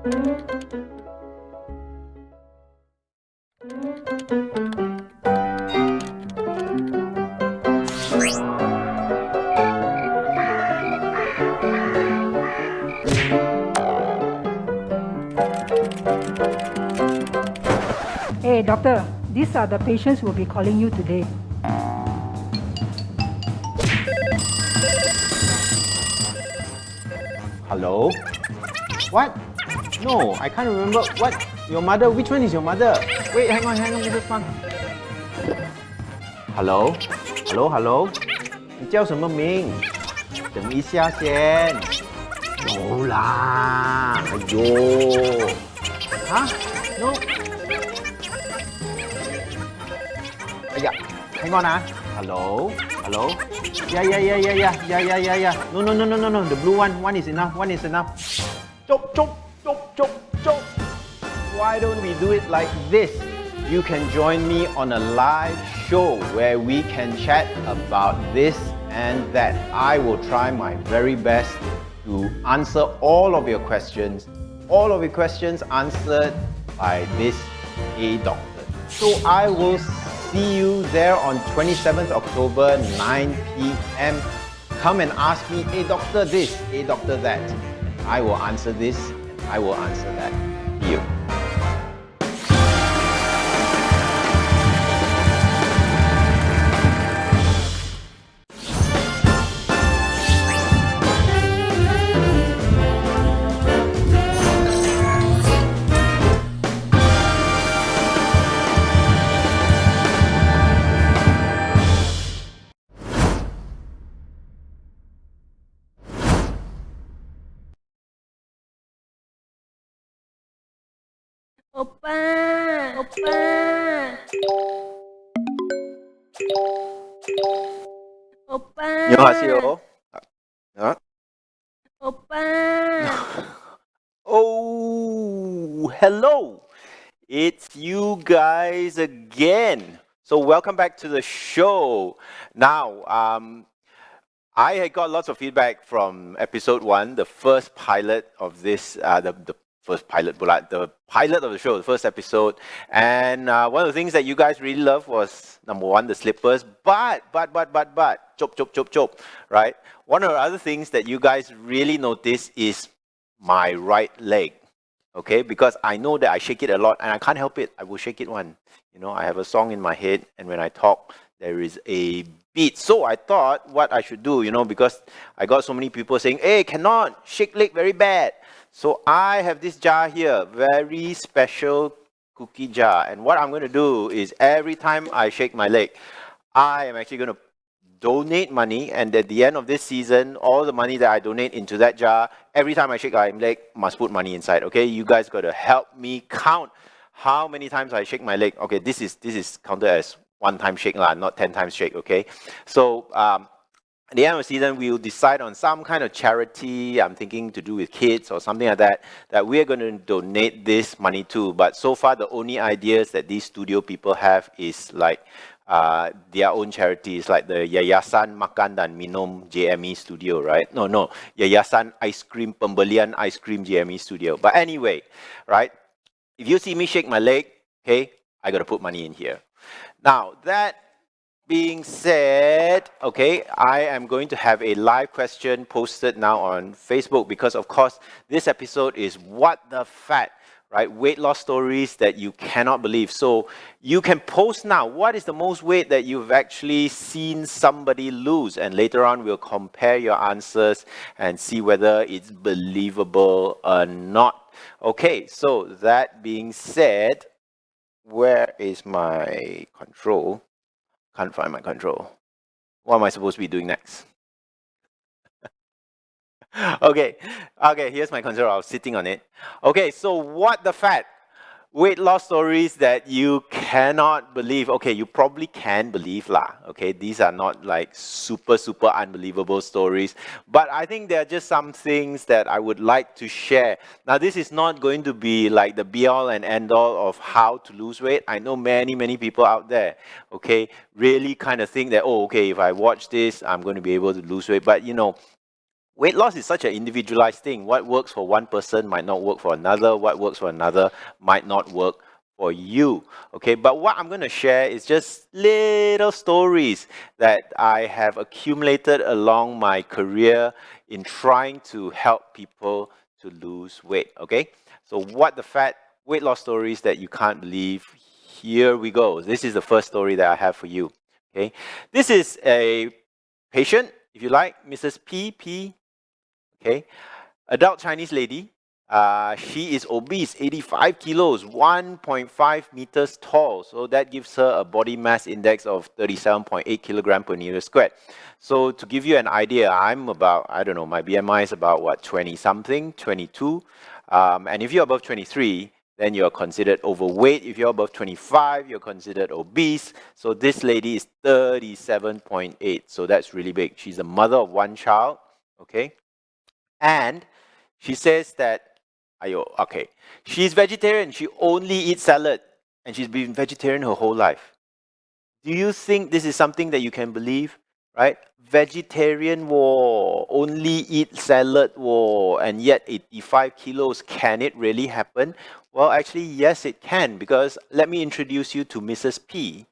Hey, doctor, these are the patients who will be calling you today. Hello? What? No, I can't remember. What? Your mother? Which one is your mother? Wait, hang on, this one. Hello? Hello? 你叫什么名？等一下先。有啦，哎呦，啊 ？No？ 哎呀 ，hang on 啊 ，Hello？ Yeah. No. The blue one is enough. Chop. Why don't we do it like this? You can join me on a live show where we can chat about this and that. I will try my very best to answer all of your questions. All of your questions answered by this A doctor. So I will see you there on 27th October, 9 p.m. Come and ask me, hey doctor this, hey doctor that. I will answer this, I will answer that. See you. Oppa. 안녕하세요. Oppa. Oh, hello. It's you guys again. So welcome back to the show. Now, I had got lots of feedback from episode 1, the first pilot of this, the pilot of the show, the first episode. And one of the things that you guys really loved was, number 1, the slippers. But, chop, right? One of the other things that you guys really notice is my right leg. Okay, because I know that I shake it a lot and I can't help it. I will shake it one. You know, I have a song in my head and when I talk, there is a beat. So I thought what I should do, you know, because I got so many people saying, hey, cannot, shake leg very bad. So I have this jar here, very special cookie jar. And what I'm going to do is every time I shake my leg, I am actually going to donate money, and at the end of this season, all the money that I donate into that jar, every time I shake my leg, must put money inside. Okay, you guys got to help me count how many times I shake my leg. Okay, this is counted as one time shake, not 10 times shake. Okay, so at the end of the season, we will decide on some kind of charity. I'm thinking to do with kids or something like that we are going to donate this money to. But so far, the only ideas that these studio people have is like their own charities, like the Yayasan Makan dan Minum JME Studio, right? No, Yayasan Ice Cream Pembelian Ice Cream JME Studio. But anyway, right? If you see me shake my leg, okay, I got to put money in here. Now, that being said, okay, I am going to have a live question posted now on Facebook because, of course, this episode is What the Fat, right? Weight loss stories that you cannot believe. So you can post now. What is the most weight that you've actually seen somebody lose? And later on, we'll compare your answers and see whether it's believable or not. Okay, so that being said, where is my control? Can't find my control. What am I supposed to be doing next? Okay, here's my control. I was sitting on it. Okay, so what the fat? Weight loss stories that you cannot believe. Okay, you probably can believe lah. Okay, these are not like super unbelievable stories. But I think there are just some things that I would like to share. Now, this is not going to be like the be-all and end-all of how to lose weight. I know many people out there, okay, really kind of think that, oh, okay, if I watch this, I'm going to be able to lose weight. But, you know, weight loss is such an individualized thing. What works for one person might not work for another. What works for another might not work for you. Okay, but what I'm going to share is just little stories that I have accumulated along my career in trying to help people to lose weight. Okay, so what the fat weight loss stories that you can't believe. Here we go. This is the first story that I have for you. Okay, this is a patient, if you like, Mrs. P. Okay, adult Chinese lady. She is obese, 85 kilos, 1.5 meters tall. So that gives her a body mass index of 37.8 kilogram per meter squared. So to give you an idea, I'm about, I don't know, my BMI is about what, 20 something, 22. And if you're above 23, then you're considered overweight. If you're above 25, you're considered obese. So this lady is 37.8. So that's really big. She's the mother of one child. Okay. And she says that, okay, she's vegetarian. She only eats salad. And she's been vegetarian her whole life. Do you think this is something that you can believe? Right? Vegetarian war, only eat salad war, and yet 85 kilos. Can it really happen? Well, actually, yes, it can, because let me introduce you to Mrs. P.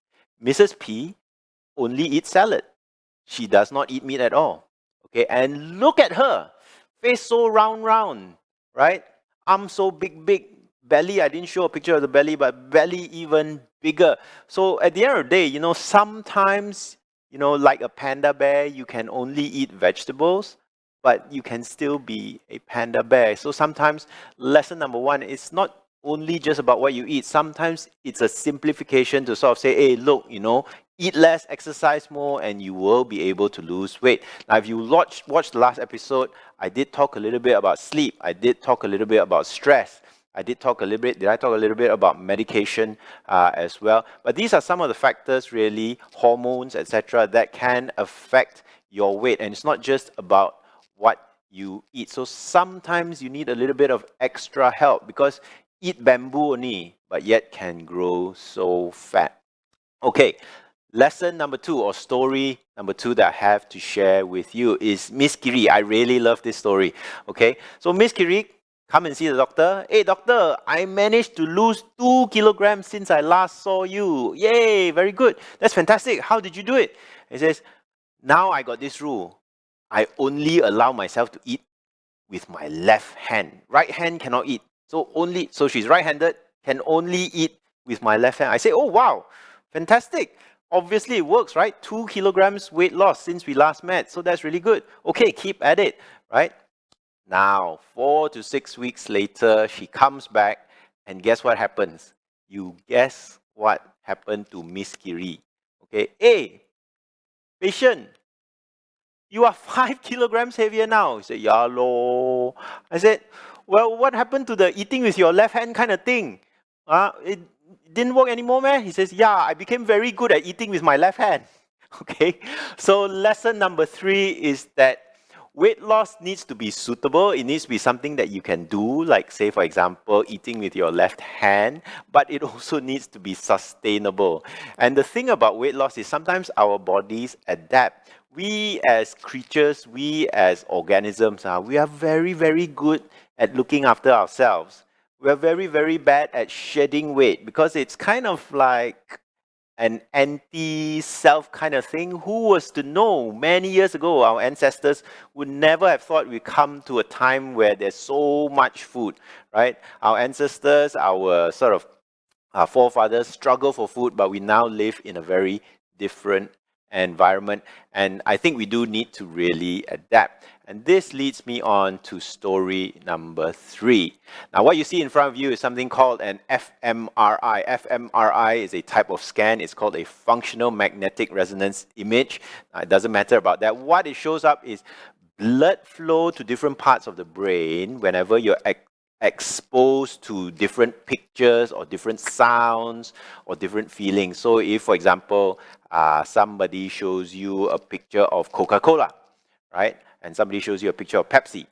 Mrs. P only eats salad. She does not eat meat at all. Okay, and look at her. Face so round, right? Arm so big. Belly, I didn't show a picture of the belly, but belly even bigger. So at the end of the day, sometimes, like a panda bear, you can only eat vegetables, but you can still be a panda bear. So sometimes lesson number one is not only just about what you eat. Sometimes it's a simplification to sort of say, hey, look, eat less, exercise more, and you will be able to lose weight. Now, if you watched the last episode, I did talk a little bit about sleep. I did talk a little bit about stress. Did I talk a little bit about medication as well? But these are some of the factors, really, hormones, etc., that can affect your weight. And it's not just about what you eat. So sometimes you need a little bit of extra help, because eat bamboo only, but yet can grow so fat. Okay, lesson number 2, or story number 2 that I have to share with you is Miss Kiri. I really love this story. Okay, so Miss Kiri, come and see the doctor. Hey doctor, I managed to lose 2 kilograms since I last saw you. Yay, very good. That's fantastic. How did you do it? He says, now I got this rule. I only allow myself to eat with my left hand. Right hand cannot eat. So she's right-handed, can only eat with my left hand. I say, oh wow, fantastic. Obviously it works, right? 2 kilograms weight loss since we last met. So that's really good. Okay, keep at it, right? Now, 4 to 6 weeks later, she comes back, and guess what happens? You guess what happened to Miss Kiri. Okay, hey, patient, you are 5 kilograms heavier now. He said, yeah, lor. I said, well, what happened to the eating with your left hand kind of thing? It didn't work anymore, man. He says, yeah, I became very good at eating with my left hand. Okay, so lesson number 3 is that weight loss needs to be suitable. It needs to be something that you can do, like say, for example, eating with your left hand, but it also needs to be sustainable. And the thing about weight loss is sometimes our bodies adapt. We as creatures, we as organisms, we are very, very good at looking after ourselves. We are very, very bad at shedding weight, because it's kind of like an anti-self kind of thing. Who was to know many years ago our ancestors would never have thought we'd come to a time where there's so much food, right? Our ancestors, our sort of our forefathers struggle for food, but we now live in a very different environment, and I think we do need to really adapt. And this leads me on to story number 3. Now, what you see in front of you is something called an Fmri. Fmri is a type of scan. It's called a functional magnetic resonance image. Now, it doesn't matter about that. What it shows up is blood flow to different parts of the brain whenever you're exposed to different pictures or different sounds or different feelings. So if, for example, somebody shows you a picture of Coca-Cola, right? And somebody shows you a picture of Pepsi.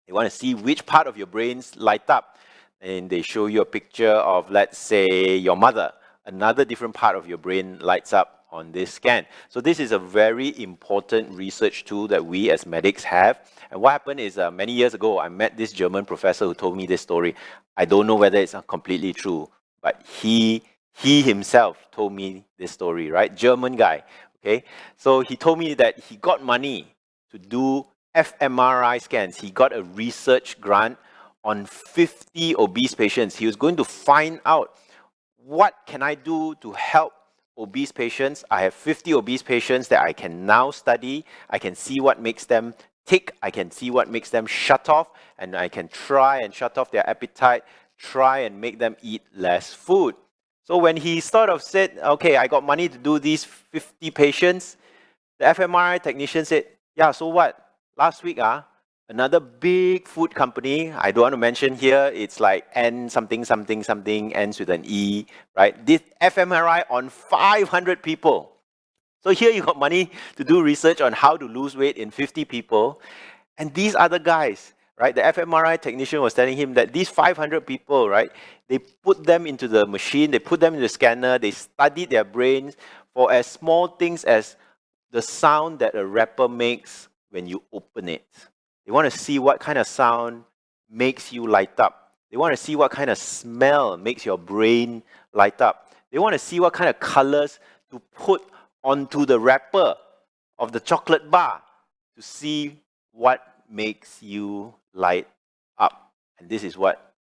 You want to see which part of your brains light up. And they show you a picture of, let's say, your mother. Another different part of your brain lights up. on this scan. So this is a very important research tool that we as medics have. And what happened is many years ago, I met this German professor who told me this story. I don't know whether it's completely true, but he himself told me this story, right? German guy, okay? So he told me that he got money to do Fmri scans. He got a research grant on 50 obese patients. He was going to find out, what can I do to help obese patients? I have 50 obese patients that I can now study. I can see what makes them tick. I can see what makes them shut off, and I can try and shut off their appetite, try and make them eat less food. So when he sort of said, okay, I got money to do these 50 patients, the Fmri technician said, yeah, so what? Last week, another big food company, I don't want to mention here, it's like N something, something, something, ends with an E, right? Did Fmri on 500 people. So here you got money to do research on how to lose weight in 50 people. And these other guys, right? The Fmri technician was telling him that these 500 people, right? They put them into the machine, they put them in the scanner, they studied their brains for as small things as the sound that a wrapper makes when you open it. They want to see what kind of sound makes you light up. They want to see what kind of smell makes your brain light up. They want to see what kind of colors to put onto the wrapper of the chocolate bar to see what makes you light up. And this is what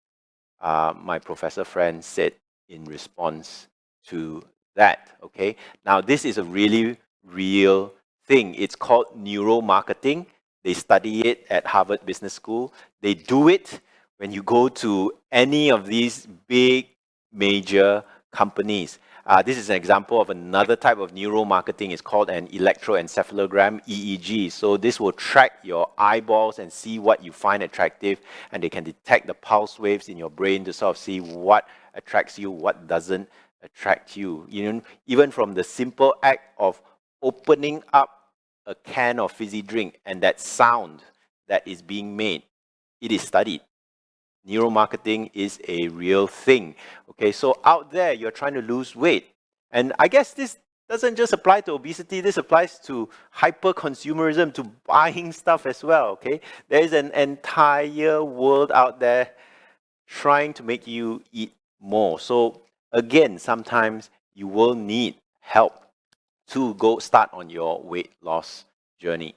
my professor friend said in response to that. Okay, now this is a really real thing. It's called neuromarketing. They study it at Harvard Business School. They do it when you go to any of these big major companies. This is an example of another type of neuromarketing. It's called an electroencephalogram, EEG. So this will track your eyeballs and see what you find attractive, and they can detect the pulse waves in your brain to sort of see what attracts you, what doesn't attract you. You know, even from the simple act of opening up a can of fizzy drink and that sound that is being made, it is studied. Neuromarketing is a real thing. Okay, so out there, you're trying to lose weight. And I guess this doesn't just apply to obesity, this applies to hyper-consumerism, to buying stuff as well, okay? There is an entire world out there trying to make you eat more. So again, sometimes you will need help to go start on your weight loss journey.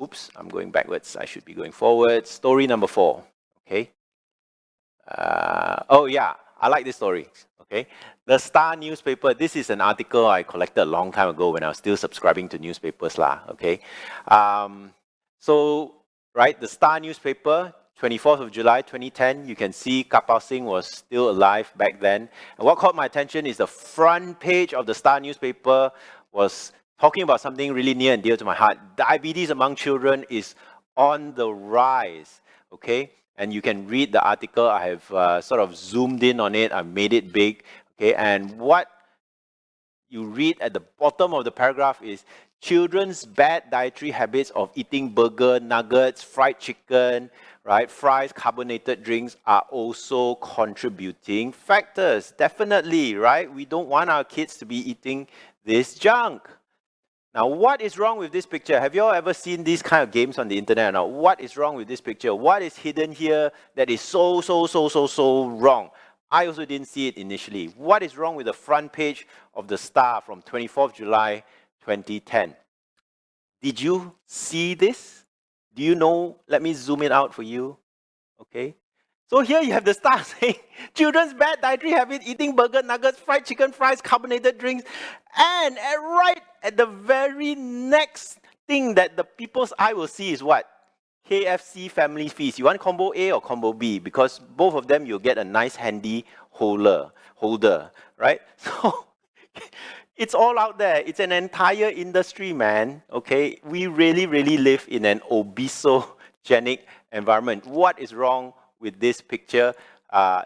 Oops, I'm going backwards. I should be going forward. Story number 4, okay? Oh yeah, I like this story. Okay, the Star newspaper. This is an article I collected a long time ago when I was still subscribing to newspapers lah. Okay, so right, the Star newspaper, 24th of July 2010. You can see Kapil Singh was still alive back then. And what caught my attention is the front page of the Star newspaper was talking about something really near and dear to my heart. Diabetes among children is on the rise. Okay. And you can read the article. I have sort of zoomed in on it. I've made it big. Okay, and what you read at the bottom of the paragraph is children's bad dietary habits of eating burger, nuggets, fried chicken, right, fries, carbonated drinks are also contributing factors. Definitely, right? We don't want our kids to be eating this junk. Now, what is wrong with this picture? Have you all ever seen these kind of games on the internet? Now, what is wrong with this picture? What is hidden here that is so wrong? I also didn't see it initially. What is wrong with the front page of the Star from 24th July 2010? Did you see this? Do you know? Let me zoom it out for you. Okay. So here you have the Star saying, children's bad dietary habit, eating burger, nuggets, fried chicken, fries, carbonated drinks. And right at the very next thing that the people's eye will see is what? KFC family feast. You want combo A or combo B? Because both of them you'll get a nice handy holder, right? So it's all out there. It's an entire industry, man. Okay, we really live in an obesogenic environment. What is wrong with this picture?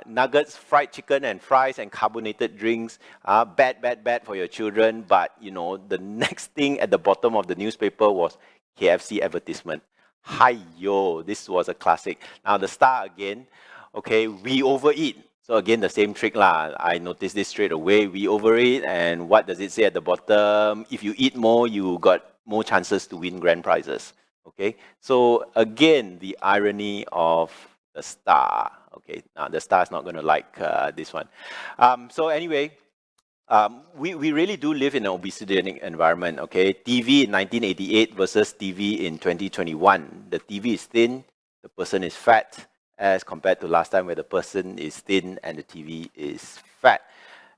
Nuggets, fried chicken and fries and carbonated drinks, bad for your children. But you know, the next thing at the bottom of the newspaper was KFC advertisement. Hi-yo, this was a classic. Now the Star again, okay, we overeat. So again, the same trick lah. I noticed this straight away. We overeat, and what does it say at the bottom? If you eat more, you got more chances to win grand prizes. Okay, so again, the irony of the star. Okay, now the star is not going to like this one. So anyway, we really do live in an obesogenic environment. Okay, TV in 1988 versus TV in 2021. The TV is thin, the person is fat, as compared to last time where the person is thin and the TV is fat.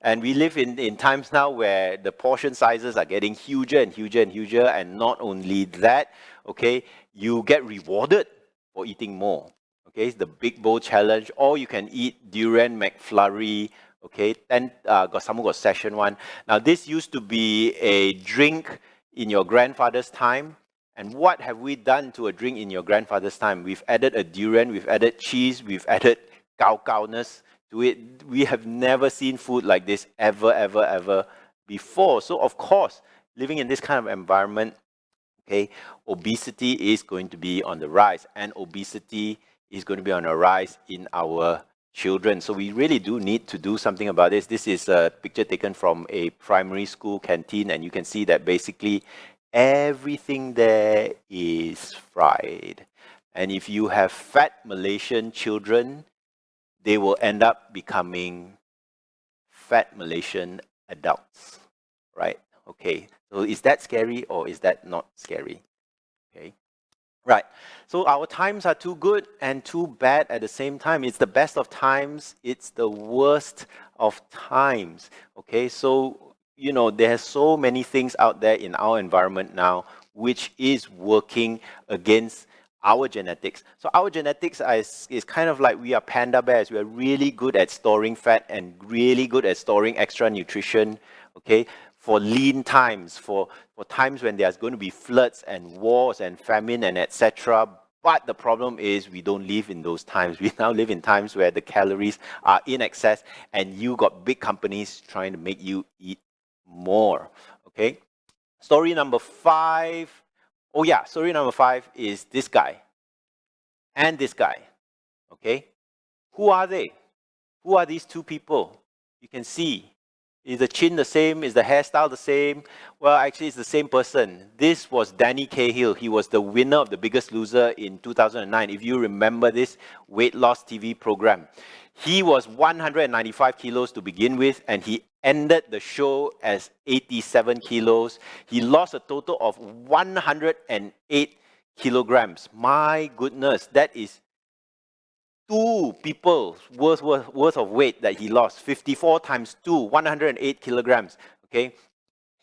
And we live in times now where the portion sizes are getting huger and huger and huger, and not only that, okay, you get rewarded for eating more. Okay, it's the big bowl challenge, or you can eat durian McFlurry. Okay, then someone got session one. Now this used to be a drink in your grandfather's time. And what have we done to a drink in your grandfather's time? We've added a durian, we've added cheese, we've added cow-cowness to it. We have never seen food like this ever before. So of course, living in this kind of environment, okay, obesity is going to be on the rise, and obesity is going to be on the rise in our children. So we really do need to do something about this. This is a picture taken from a primary school canteen, and you can see that basically everything there is fried. And if you have fat Malaysian children, they will end up becoming fat Malaysian adults, right? Okay, so is that scary or is that not scary? Okay, right. So our times are too good and too bad at the same time. It's the best of times, it's the worst of times. Okay, so you know, there's so many things out there in our environment now which is working against our genetics. So our genetics is kind of like we are panda bears. We are really good at storing fat and really good at storing extra nutrition, okay, for lean times, for times when there's going to be floods and wars and famine and etc. But the problem is we don't live in those times. We now live in times where the calories are in excess and you got big companies trying to make you eat more. Okay, story number 5. Oh yeah, story number 5 is this guy and this guy. Okay, who are they? Who are these two people? You can see, is the chin the same? Is the hairstyle the same? Well, actually it's the same person. This was Danny Cahill. He was the winner of The Biggest Loser in 2009. If you remember this weight loss TV program, he was 195 kilos to begin with, and he ended the show as 87 kilos. He lost a total of 108 kilograms. My goodness, that is 2 people's worth of weight that he lost. 54 times 2, 108 kilograms. Okay,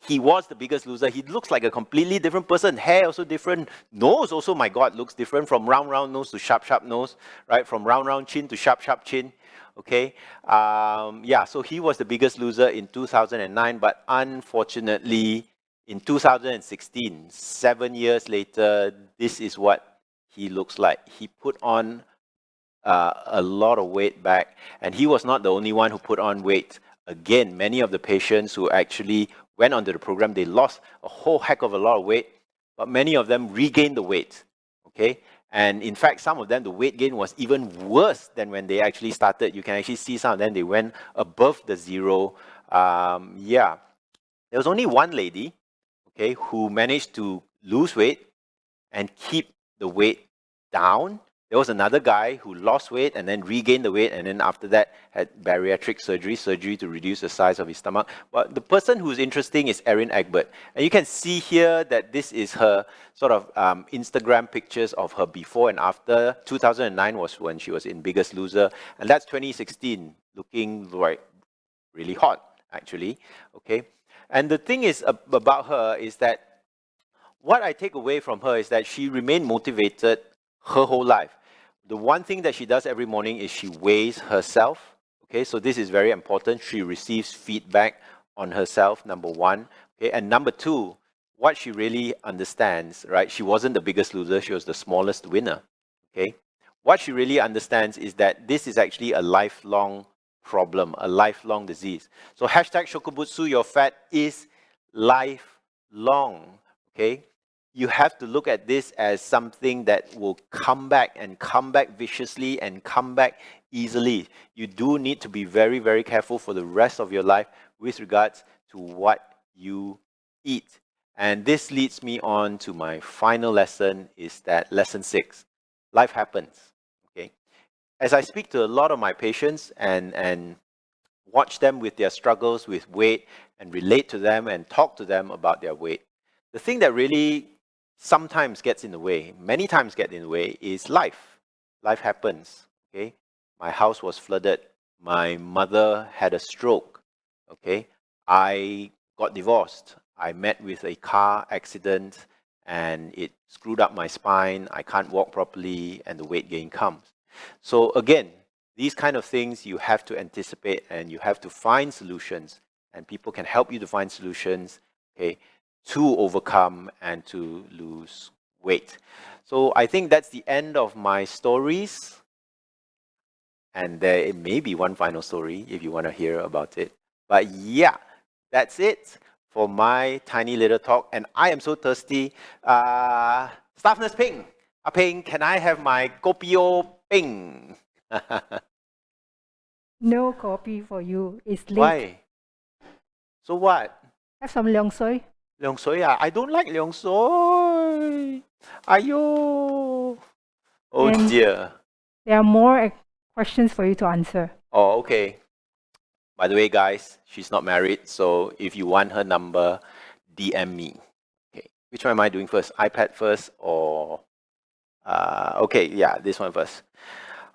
he was The Biggest Loser. He looks like a completely different person. Hair also different. Nose also, my God, looks different. From round nose to sharp nose, right? From round chin to sharp chin. Okay, yeah, so he was The Biggest Loser in 2009, but unfortunately, in 2016, 7 years later, this is what he looks like. He put on a lot of weight back, and he was not the only one who put on weight. Again, many of the patients who actually went onto the program, they lost a whole heck of a lot of weight, but many of them regained the weight. Okay, and in fact, some of them, the weight gain was even worse than when they actually started. You can actually see some of them, they went above the zero. Yeah, there was only one lady, okay, who managed to lose weight and keep the weight down. There was another guy who lost weight and then regained the weight, and then after that had bariatric surgery to reduce the size of his stomach. But the person who's interesting is Erin Egbert. And you can see here that this is her sort of Instagram pictures of her before and after. 2009 was when she was in Biggest Loser, and that's 2016, looking like really hot, actually. Okay, and the thing is about her is that what I take away from her is that she remained motivated her whole life. The one thing that she does every morning is she weighs herself. Okay, so this is very important. She receives feedback on herself, number one. Okay, and number two, what she really understands, right? She wasn't the biggest loser, she was the smallest winner. Okay, what she really understands is that this is actually a lifelong problem, a lifelong disease. So hashtag Shokubutsu, your fat is lifelong. Okay, you have to look at this as something that will come back and come back viciously and come back easily. You do need to be very, very careful for the rest of your life with regards to what you eat. And this leads me on to my final lesson, is that lesson 6. Life happens. Okay. As I speak to a lot of my patients and watch them with their struggles with weight and relate to them and talk to them about their weight, the thing that really sometimes gets in the way, many times get in the way, is life. Life happens. Okay. My house was flooded. My mother had a stroke. Okay. I got divorced. I met with a car accident and it screwed up my spine. I can't walk properly and the weight gain comes. So again, these kind of things you have to anticipate and you have to find solutions, and people can help you to find solutions, okay, to overcome and to lose weight. So I think that's the end of my stories. And there may be one final story if you want to hear about it. But yeah, that's it for my tiny little talk. And I am so thirsty. Staff Nurse Ping, Ping, can I have my kopio Ping? No coffee for you. It's late. Why? So what? Have some leong soy. Leong soy? I don't like leong soy. Ayo. Oh And dear. there are more questions for you to answer. Oh, okay. By the way, guys, she's not married, so if you want her number, DM me. Okay. Which one am I doing first? iPad first or... okay, yeah, this one first.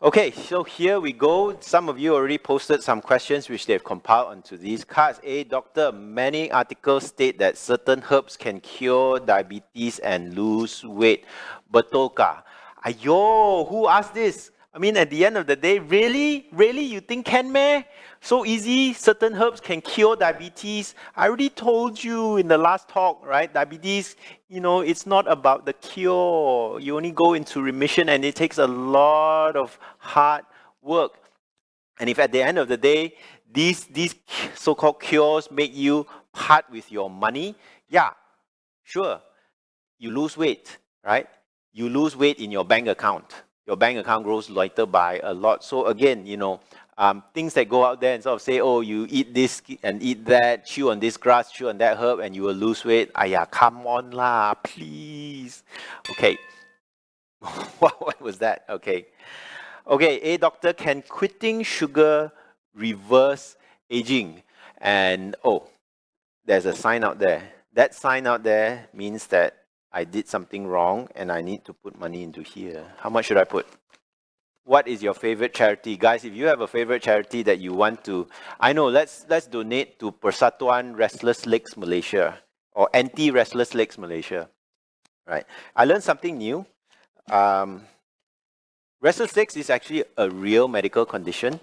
Okay, so here we go. Some of you already posted some questions which they've compiled onto these cards. Doctor, many articles state that certain herbs can cure diabetes and lose weight. Betul kah? Ayo, who asked this? I mean, at the end of the day, really? Really? You think can meh? So easy, certain herbs can cure diabetes. I already told you in the last talk, right? Diabetes, you know, it's not about the cure. You only go into remission and it takes a lot of hard work. And if at the end of the day, these so-called cures make you part with your money, yeah, sure, you lose weight, right? You lose weight in your bank account. Your bank account grows lighter by a lot. So again, you know, things that go out there and sort of say, oh, you eat this and eat that, chew on this grass, chew on that herb, and you will lose weight. Ayah, come on lah, please. Okay. What was that? Okay. Okay, doctor, can quitting sugar reverse aging? And oh, there's a sign out there. That sign out there means that I did something wrong and I need to put money into here. How much should I put? What is your favorite charity? Guys, if you have a favorite charity that you want to, I know, let's donate to Persatuan Restless Legs Malaysia or Anti-Restless Legs Malaysia. Right. I learned something new. Restless legs is actually a real medical condition.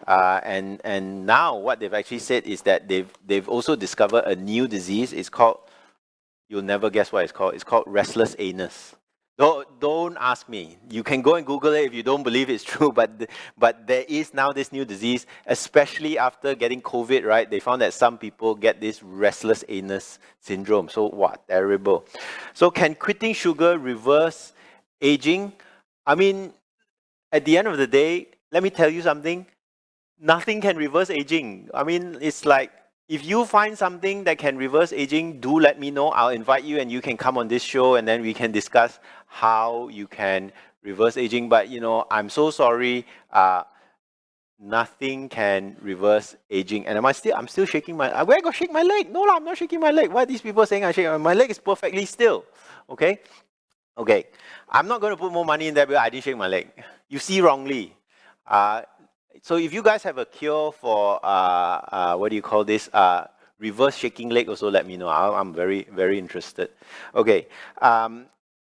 And now what they've actually said is that they've also discovered a new disease. It's called, you'll never guess what it's called. It's called restless anus. Don't ask me. You can go and Google it if you don't believe it's true. But there is now this new disease, especially after getting COVID, right? They found that some people get this restless anus syndrome. So what? Terrible. So can quitting sugar reverse aging? I mean, at the end of the day, let me tell you something. Nothing can reverse aging. I mean, it's like, if you find something that can reverse aging, do let me know. I'll invite you and you can come on this show and then we can discuss how you can reverse aging. But, you know, I'm so sorry. Nothing can reverse aging. And I'm still shaking my... Where I got shake my leg? No, I'm not shaking my leg. Why are these people saying I shake? My leg is perfectly still. Okay? Okay. I'm not going to put more money in there because I didn't shake my leg. You see wrongly. So if you guys have a cure for, what do you call this, reverse shaking leg, also let me know. I'm very, very interested. Okay.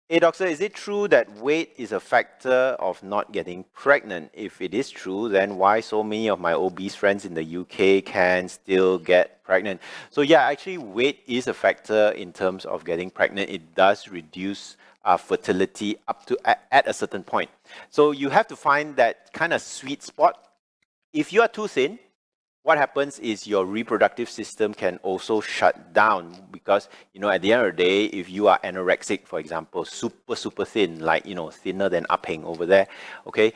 Hey, doctor, is it true that weight is a factor of not getting pregnant? If it is true, then why so many of my obese friends in the UK can still get pregnant? So yeah, actually weight is a factor in terms of getting pregnant. It does reduce fertility up to at a certain point. So you have to find that kind of sweet spot. If you are too thin, what happens is your reproductive system can also shut down because, at the end of the day, if you are anorexic, for example, super thin, like, thinner than Apeng over there, okay,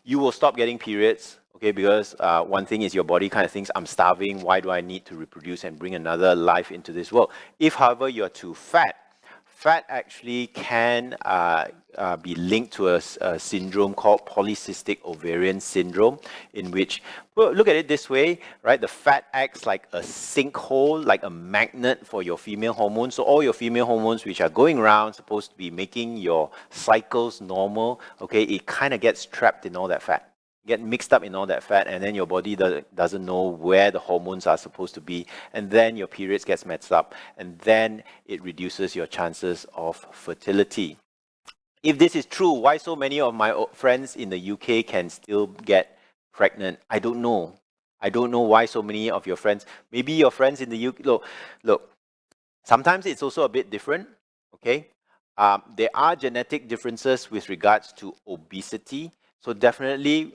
you will stop getting periods, okay, because one thing is your body kind of thinks, I'm starving, why do I need to reproduce and bring another life into this world? If, however, you're too fat actually can be linked to a syndrome called Polycystic Ovarian Syndrome, in which, well, look at it this way, right? The fat acts like a sinkhole, like a magnet for your female hormones. So all your female hormones which are going around, supposed to be making your cycles normal, okay, it kind of gets trapped in all that fat. Get mixed up in all that fat, and then your body doesn't know where the hormones are supposed to be, and then your periods gets messed up, and then it reduces your chances of fertility. If this is true, why so many of my friends in the UK can still get pregnant? I don't know. I don't know why so many of your friends, maybe your friends in the UK, look, sometimes it's also a bit different, okay? There are genetic differences with regards to obesity, so definitely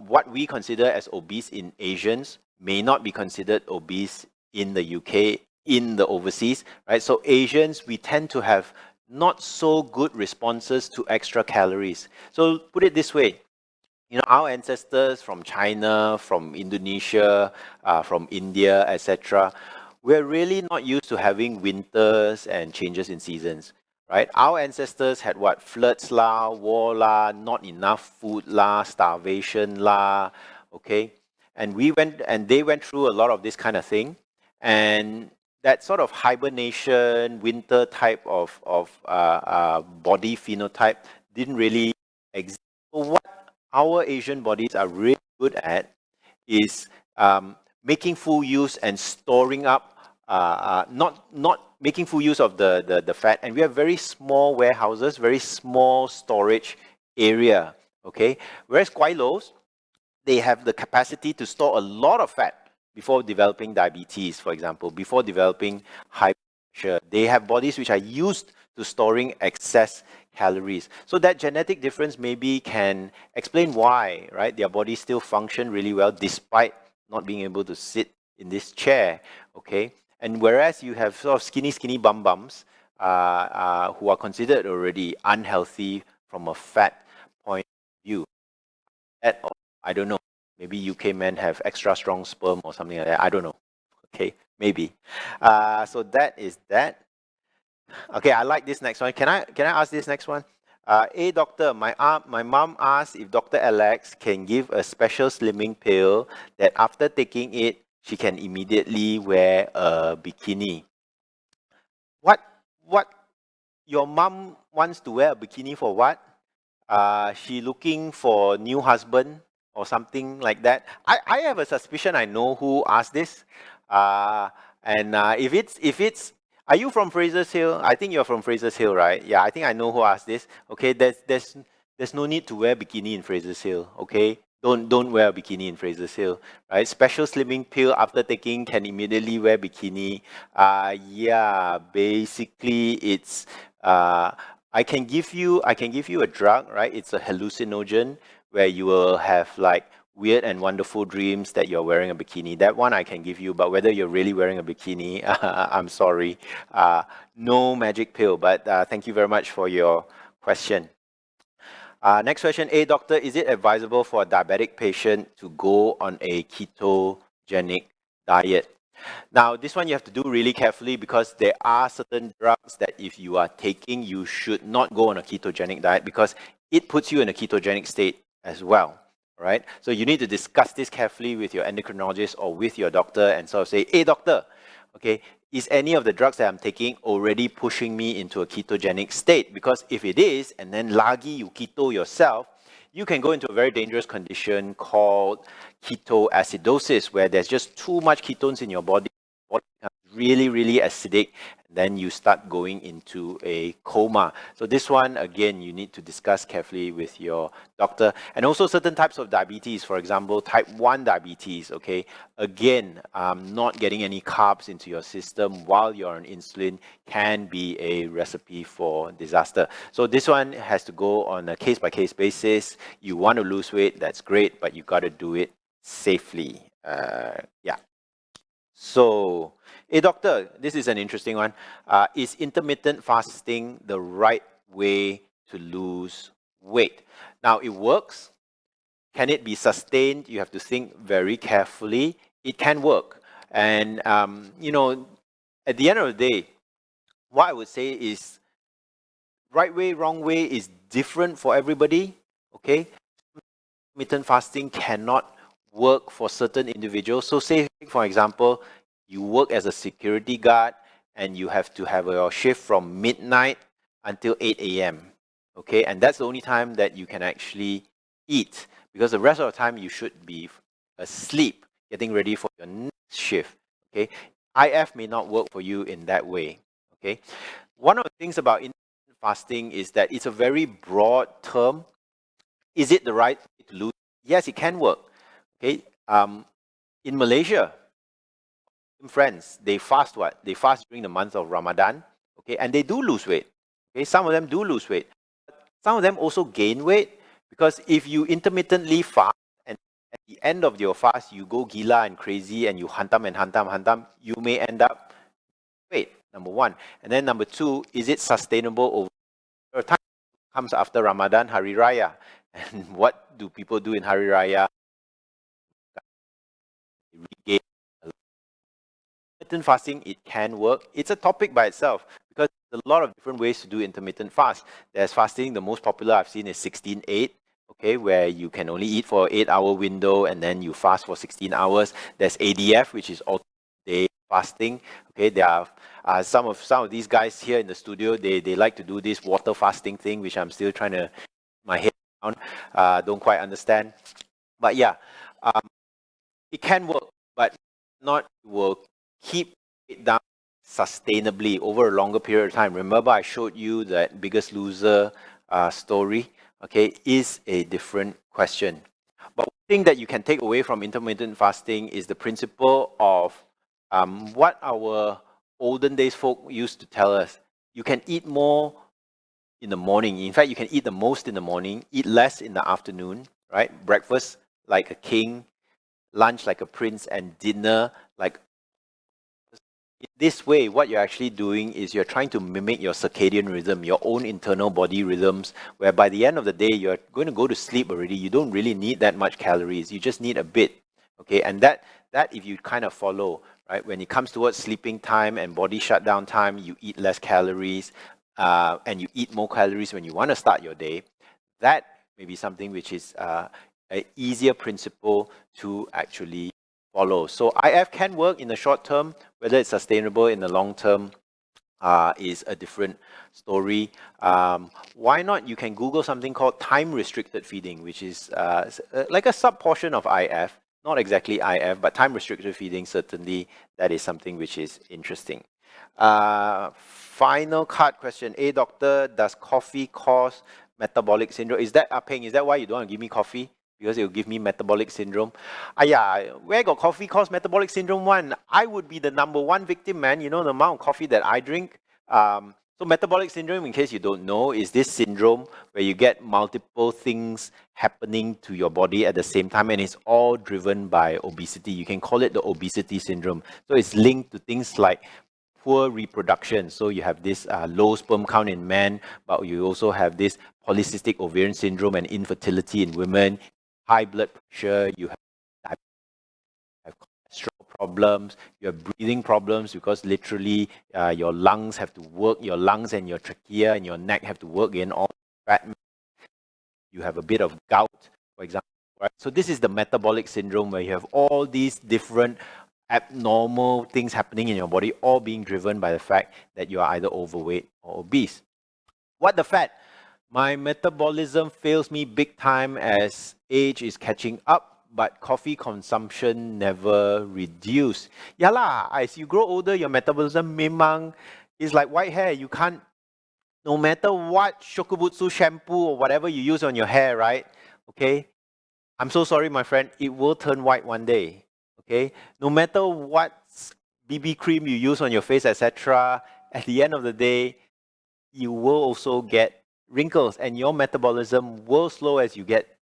what we consider as obese in Asians may not be considered obese in the UK, in the overseas, right? So Asians, we tend to have not so good responses to extra calories. So put it this way, our ancestors from China, from Indonesia, from India, etc., we're really not used to having winters and changes in seasons. Right? Our ancestors had what? Floods lah, war lah, not enough food lah, starvation lah, okay? And they went through a lot of this kind of thing. And that sort of hibernation, winter type of body phenotype didn't really exist. So what our Asian bodies are really good at is making full use and storing up, not making full use of the fat, and we have very small warehouses, very small storage area, okay? Whereas Guailos, they have the capacity to store a lot of fat before developing diabetes, for example, before developing high pressure. They have bodies which are used to storing excess calories. So that genetic difference maybe can explain why, right? Their bodies still function really well despite not being able to sit in this chair, okay? And whereas you have sort of skinny bum-bums who are considered already unhealthy from a fat point of view. I don't know. Maybe UK men have extra strong sperm or something like that. I don't know. Okay, maybe. So that is that. Okay, I like this next one. Can I ask this next one? Hey doctor, my mom asked if Dr. Alex can give a special slimming pill that after taking it, she can immediately wear a bikini. What your mom wants to wear a bikini for what? She looking for new husband or something like that. I have a suspicion I know who asked this. If it's are you from Fraser's Hill? I think you're from Fraser's Hill, right? Yeah, I think I know who asked this. Okay, there's no need to wear bikini in Fraser's Hill. Okay, don't wear a bikini in Fraser's Hill, right? Special slimming pill after taking can immediately wear bikini. Yeah, basically it's I can give you a drug, right? It's a hallucinogen where you will have like weird and wonderful dreams that you're wearing a bikini. That one I can give you, but whether you're really wearing a bikini, I'm sorry. No magic pill, but thank you very much for your question. Next question, doctor, is it advisable for a diabetic patient to go on a ketogenic diet? Now, this one you have to do really carefully because there are certain drugs that if you are taking, you should not go on a ketogenic diet because it puts you in a ketogenic state as well, right? So you need to discuss this carefully with your endocrinologist or with your doctor and sort of say, hey doctor, okay, is any of the drugs that I'm taking already pushing me into a ketogenic state? Because if it is, and then lagi you keto yourself, you can go into a very dangerous condition called ketoacidosis, where there's just too much ketones in your body becomes really acidic, and then you start going into a coma. So this one, again, you need to discuss carefully with your doctor. And also certain types of diabetes, for example, type 1 diabetes, okay? Again, not getting any carbs into your system while you're on insulin can be a recipe for disaster. So this one has to go on a case-by-case basis. You want to lose weight, that's great, but you got to do it safely. Yeah. So, hey doctor, this is an interesting one. Is intermittent fasting the right way to lose weight? Now, it works. Can it be sustained? You have to think very carefully. It can work. And, at the end of the day, what I would say is right way, wrong way is different for everybody. Okay? Intermittent fasting cannot work for certain individuals. So say, for example, you work as a security guard and you have to have your shift from midnight until 8 a.m. Okay, and that's the only time that you can actually eat, because the rest of the time you should be asleep, getting ready for your next shift. Okay, IF may not work for you in that way. Okay, one of the things about intermittent fasting is that it's a very broad term. Is it the right way to lose? Yes, it can work. Okay, in Malaysia, friends, they fast what? They fast during the month of Ramadan. Okay, and they do lose weight. Okay, some of them do lose weight. Some of them also gain weight, because if you intermittently fast and at the end of your fast you go gila and crazy and you hantam and hantam, you may end up weight. Number one, and then number two, is it sustainable over time? Comes after Ramadan, Hari Raya, and what do people do in Hari Raya? Regain. Intermittent fasting, it can work. It's a topic by itself, because there's a lot of different ways to do intermittent fast. There's fasting, the most popular I've seen is 16-8, okay, where you can only eat for an 8-hour window and then you fast for 16 hours. There's ADF, which is alternate day fasting. Okay, there are some of these guys here in the studio, they like to do this water fasting thing, which I'm still trying to my head around. Don't quite understand. But yeah, it can work, but not will keep it down sustainably over a longer period of time. Remember, I showed you that Biggest Loser story. Okay, is a different question. But one thing that you can take away from intermittent fasting is the principle of what our olden days folk used to tell us. You can eat more in the morning. In fact, you can eat the most in the morning, eat less in the afternoon, right? Breakfast like a king, lunch like a prince, and dinner like. In this way, what you're actually doing is you're trying to mimic your circadian rhythm, your own internal body rhythms, where by the end of the day, you're going to go to sleep already. You don't really need that much calories. You just need a bit. Okay, and that if you kind of follow, right, when it comes towards sleeping time and body shutdown time, you eat less calories, and you eat more calories when you want to start your day. That may be something which is an easier principle to actually follow. So IF can work in the short term. Whether it's sustainable in the long term is a different story. Why not? You can Google something called time-restricted feeding, which is like a sub-portion of IF. Not exactly IF, but time-restricted feeding, certainly that is something which is interesting. Final card question. Hey, doctor, does coffee cause metabolic syndrome? Is that Peng? Is that why you don't want to give me coffee? Because it will give me metabolic syndrome. Yeah, where got coffee cause metabolic syndrome one? I would be the number one victim, man. You know the amount of coffee that I drink. So metabolic syndrome, in case you don't know, is this syndrome where you get multiple things happening to your body at the same time, and it's all driven by obesity. You can call it the obesity syndrome. So it's linked to things like poor reproduction. So you have this low sperm count in men, but you also have this polycystic ovarian syndrome and infertility in women, high blood pressure, you have cholesterol problems, you have breathing problems, because literally your lungs have to work, your lungs and your trachea and your neck have to work in all fat. You have a bit of gout, for example. Right? So this is the metabolic syndrome, where you have all these different abnormal things happening in your body, all being driven by the fact that you are either overweight or obese. What the fat? My metabolism fails me big time as age is catching up, but coffee consumption never reduced. Yeah lah, as you grow older, your metabolism memang is like white hair. You can't, no matter what Shokubutsu shampoo or whatever you use on your hair, right? Okay, I'm so sorry, my friend, it will turn white one day. Okay, no matter what BB cream you use on your face, etc., at the end of the day, you will also get wrinkles, and your metabolism will slow as you get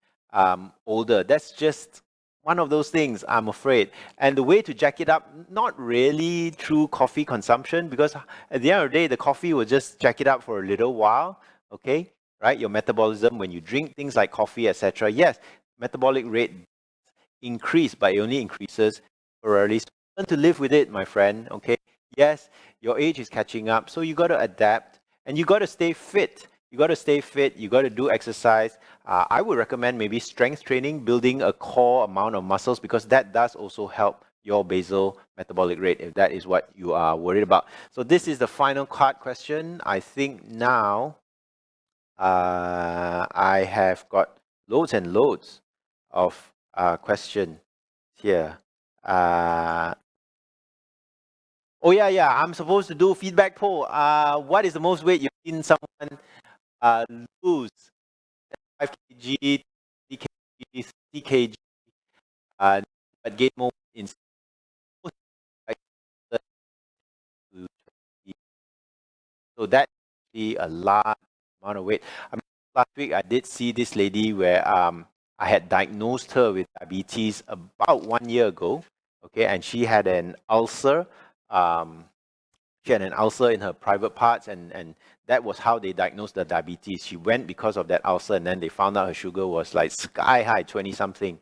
older. That's just one of those things, I'm afraid. And the way to jack it up, not really through coffee consumption, because at the end of the day, the coffee will just jack it up for a little while, okay? Right? Your metabolism, when you drink things like coffee, etc. Yes, metabolic rate increase, but it only increases temporarily. So learn to live with it, my friend, okay? Yes, your age is catching up, so you got to adapt and you got to stay fit. You got to stay fit, you got to do exercise. I would recommend maybe strength training, building a core amount of muscles, because that does also help your basal metabolic rate, if that is what you are worried about. So this is the final card question. I think now I have got loads and loads of question here. Oh yeah, I'm supposed to do feedback poll. What is the most weight you've seen someone lose? 5 kg, 3 kg, 30 kg, but gain more in so that's actually a large amount of weight. I mean, last week I did see this lady where I had diagnosed her with diabetes about 1 year ago. Okay, and she had an ulcer. She had an ulcer in her private parts, and that was how they diagnosed the diabetes. She went because of that ulcer, and then they found out her sugar was like sky high, 20 something.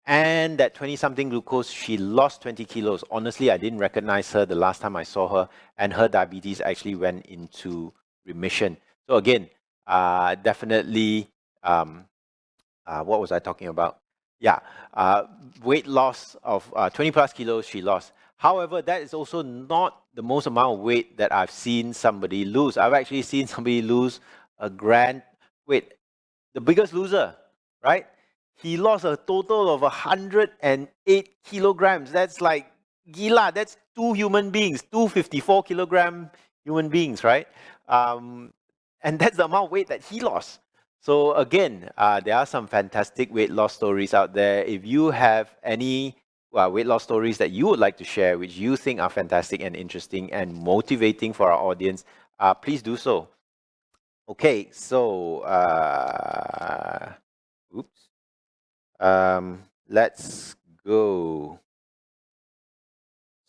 And that 20 something glucose, she lost 20 kilos. Honestly, I didn't recognize her the last time I saw her, and her diabetes actually went into remission. So again, definitely, what was I talking about? Yeah, weight loss of 20 plus kilos she lost. However, that is also not the most amount of weight that I've seen somebody lose. I've actually seen somebody lose a grand, wait, the biggest loser, right? He lost a total of 108 kilograms. That's like gila. That's two human beings, 254-kilogram human beings, right? And that's the amount of weight that he lost. So again, there are some fantastic weight loss stories out there. If you have any weight loss stories that you would like to share, which you think are fantastic and interesting and motivating for our audience, please do so. Okay, so oops. Let's go.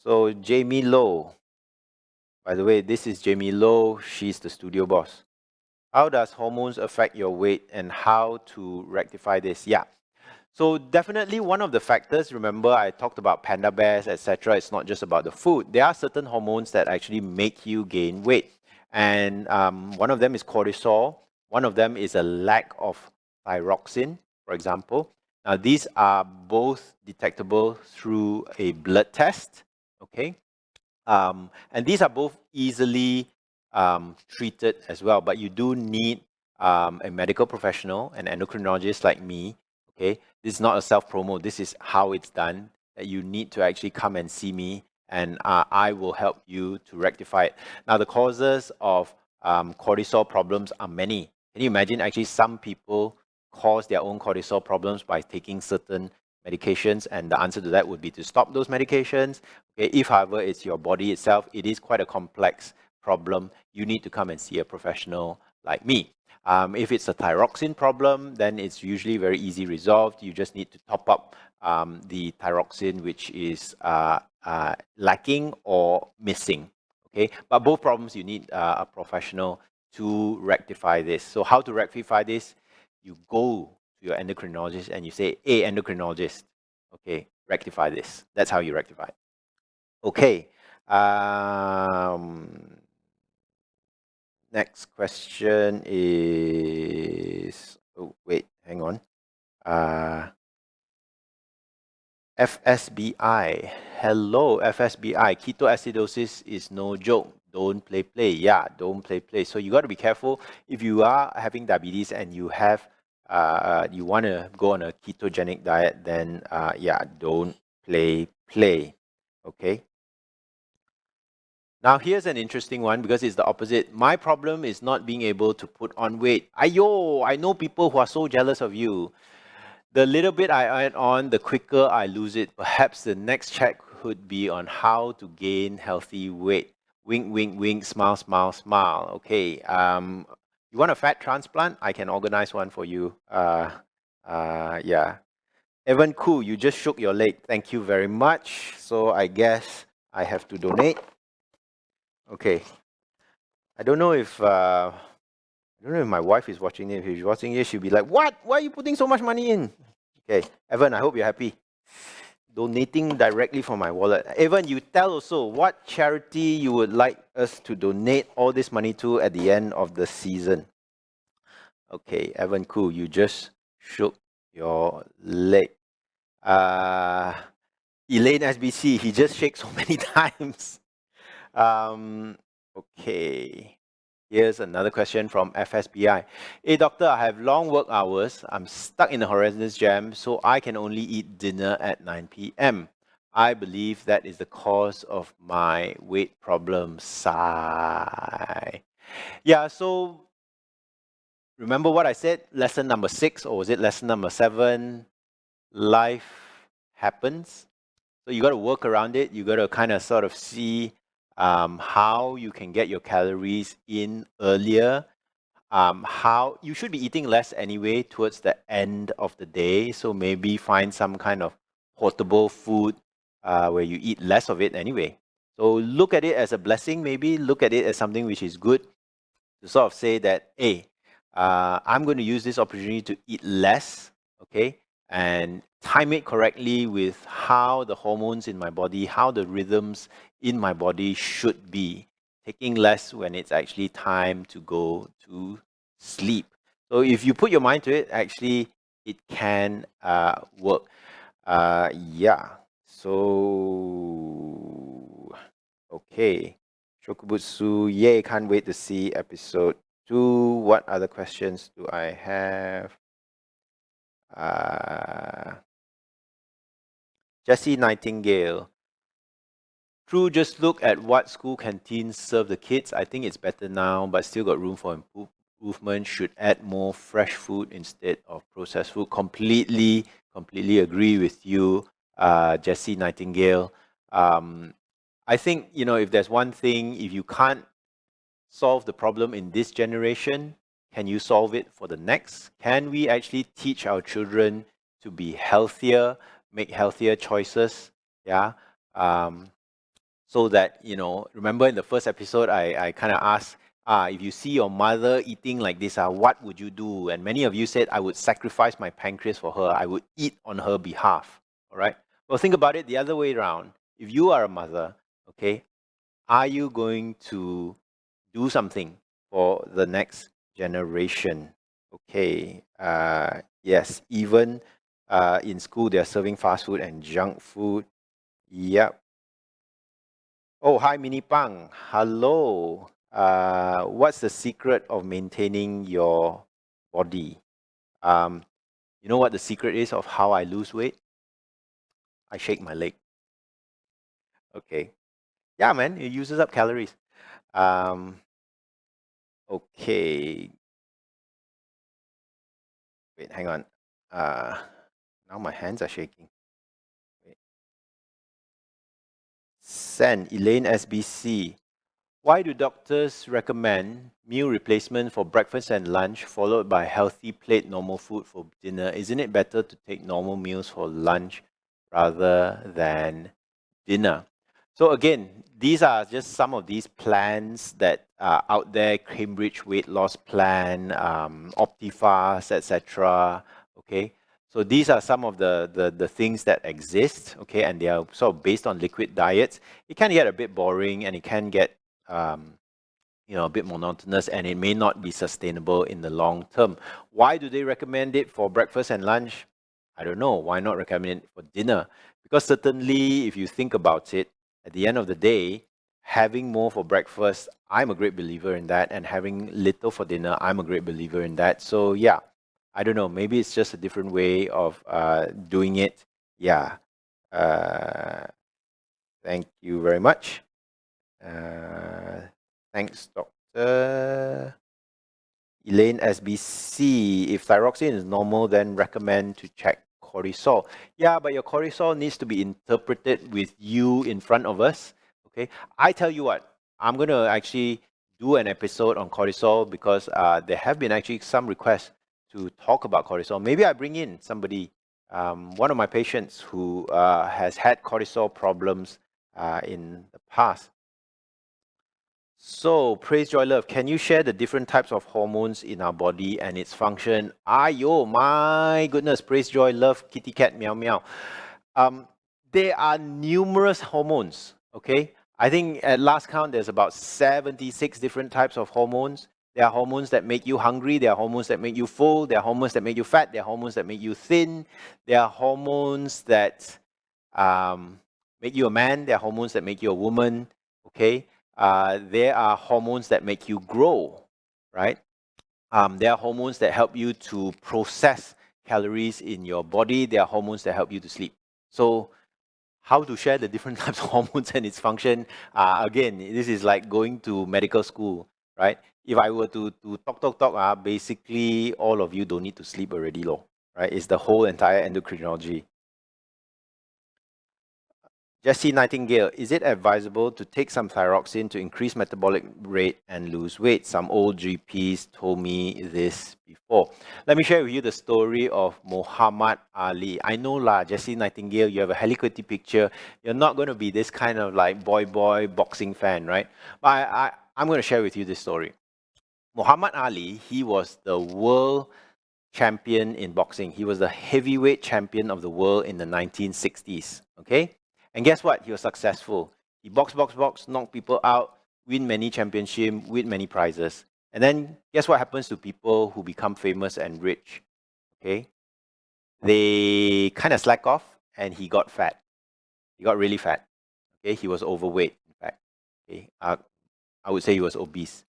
So Jamie Lowe. By the way, this is Jamie Lowe. She's the studio boss. How does hormones affect your weight and how to rectify this? Yeah. So definitely one of the factors, remember I talked about panda bears, etc. It's not just about the food. There are certain hormones that actually make you gain weight. And one of them is cortisol. One of them is a lack of thyroxine, for example. Now, these are both detectable through a blood test, okay? And these are both easily treated as well, but you do need a medical professional, an endocrinologist like me, okay? This is not a self-promo, this is how it's done, that you need to actually come and see me, and I will help you to rectify it. Now, the causes of cortisol problems are many. Can you imagine actually some people cause their own cortisol problems by taking certain medications, and the answer to that would be to stop those medications. Okay, if however it's your body itself, it is quite a complex problem. You need to come and see a professional like me. If it's a thyroxine problem, then it's usually very easy resolved. You just need to top up the thyroxine which is lacking or missing. Okay, but both problems you need a professional to rectify this. So how to rectify this? You go to your endocrinologist and you say, hey, endocrinologist, okay, rectify this. That's how you rectify it. Okay. Next question is, oh, wait, hang on. FSBI. Hello, FSBI. Ketoacidosis is no joke. Don't play. Yeah, don't play. So you got to be careful. If you are having diabetes and you have, you want to go on a ketogenic diet, then yeah, don't play. Okay. Now here's an interesting one because it's the opposite. My problem is not being able to put on weight. Ayo, I know people who are so jealous of you. The little bit I add on, the quicker I lose it. Perhaps the next check could be on how to gain healthy weight. Wink, wink, wink, smile, smile, smile. Okay. You want a fat transplant? I can organize one for you. Yeah. Evan Koo, you just shook your leg. Thank you very much. So I guess I have to donate. Okay. I don't know if my wife is watching it. If she's watching it, she'll be like, "What? Why are you putting so much money in?" Okay, Evan, I hope you're happy. Donating directly from my wallet. Evan, you tell also what charity you would like us to donate all this money to at the end of the season. Okay, Evan Koo, you just shook your leg. Elaine SBC, he just shakes so many times. Okay. Here's another question from FSBI. Hey doctor, I have long work hours. I'm stuck in the Horizons Jam, so I can only eat dinner at 9 p.m. I believe that is the cause of my weight problem. Sigh. Yeah, so remember what I said? Lesson number 6, or was it lesson number 7? Life happens. So you got to work around it. You got to kind of sort of see how you can get your calories in earlier. How you should be eating less anyway towards the end of the day. So maybe find some kind of portable food where you eat less of it anyway. So look at it as a blessing, maybe look at it as something which is good to sort of say that, hey, I'm going to use this opportunity to eat less, okay, and time it correctly with how the hormones in my body, how the rhythms in my body should be. Taking less when it's actually time to go to sleep. So if you put your mind to it, actually, it can work. Yeah. So, okay. Shokubutsu, yay, can't wait to see episode 2. What other questions do I have? Jessie Nightingale. True, just look at what school canteens serve the kids. I think it's better now, but still got room for improvement. Should add more fresh food instead of processed food. Completely agree with you, Jessie Nightingale. I think, if there's one thing, if you can't solve the problem in this generation, can you solve it for the next? Can we actually teach our children to be healthier, make healthier choices? Yeah. So that, remember in the first episode, I kind of asked, if you see your mother eating like this, what would you do? And many of you said, I would sacrifice my pancreas for her. I would eat on her behalf. All right. Well, think about it the other way around. If you are a mother, okay, are you going to do something for the next generation? Okay. Yes. Even in school, they're serving fast food and junk food. Yep. Oh, hi, Mini Pang. Hello. What's the secret of maintaining your body? You know what the secret is of how I lose weight? I shake my leg. Okay. Yeah, man, it uses up calories. Okay. Wait, hang on. Now my hands are shaking. Wait. Send Elaine SBC. Why do doctors recommend meal replacement for breakfast and lunch followed by healthy plate normal food for dinner? Isn't it better to take normal meals for lunch rather than dinner? So again, these are just some of these plans that are out there: Cambridge weight loss plan, Optifast, etc. Okay, so these are some of the things that exist. Okay, and they are sort of based on liquid diets. It can get a bit boring, and it can get a bit monotonous, and it may not be sustainable in the long term. Why do they recommend it for breakfast and lunch? I don't know. Why not recommend it for dinner? Because certainly, if you think about it, at the end of the day, having more for breakfast, I'm a great believer in that, and having little for dinner, I'm a great believer in that. So yeah, I don't know. Maybe it's just a different way of doing it. Yeah. Thank you very much. Thanks, Doctor. Elaine SBC. If thyroxine is normal, then recommend to check cortisol. Yeah, but your cortisol needs to be interpreted with you in front of us. Okay. I tell you what, I'm going to actually do an episode on cortisol because there have been actually some requests to talk about cortisol. Maybe I bring in somebody one of my patients who has had cortisol problems in the past. So, Praise Joy Love, can you share the different types of hormones in our body and its function? Ayo, my goodness, Praise Joy Love, kitty cat, meow meow. There are numerous hormones, okay? I think at last count, there's about 76 different types of hormones. There are hormones that make you hungry. There are hormones that make you full. There are hormones that make you fat. There are hormones that make you thin. There are hormones that make you a man. There are hormones that make you a woman, okay? There are hormones that make you grow, right? There are hormones that help you to process calories in your body. There are hormones that help you to sleep. So how to share the different types of hormones and its function? Again, this is like going to medical school, right? If I were to talk, basically all of you don't need to sleep already, right? It's the whole entire endocrinology. Jessie Nightingale, is it advisable to take some thyroxine to increase metabolic rate and lose weight? Some old GPs told me this before. Let me share with you the story of Muhammad Ali. I know lah, Jessie Nightingale, you have a Heliquity picture. You're not going to be this kind of like boy boxing fan, right? But I'm going to share with you this story. Muhammad Ali, he was the world champion in boxing. He was the heavyweight champion of the world in the 1960s, okay? And guess what? He was successful. He boxed, knocked people out, win many championships, win many prizes. And then guess what happens to people who become famous and rich? Okay? They kind of slack off and he got fat. He got really fat. Okay? He was overweight, in fact. Okay? I would say he was obese.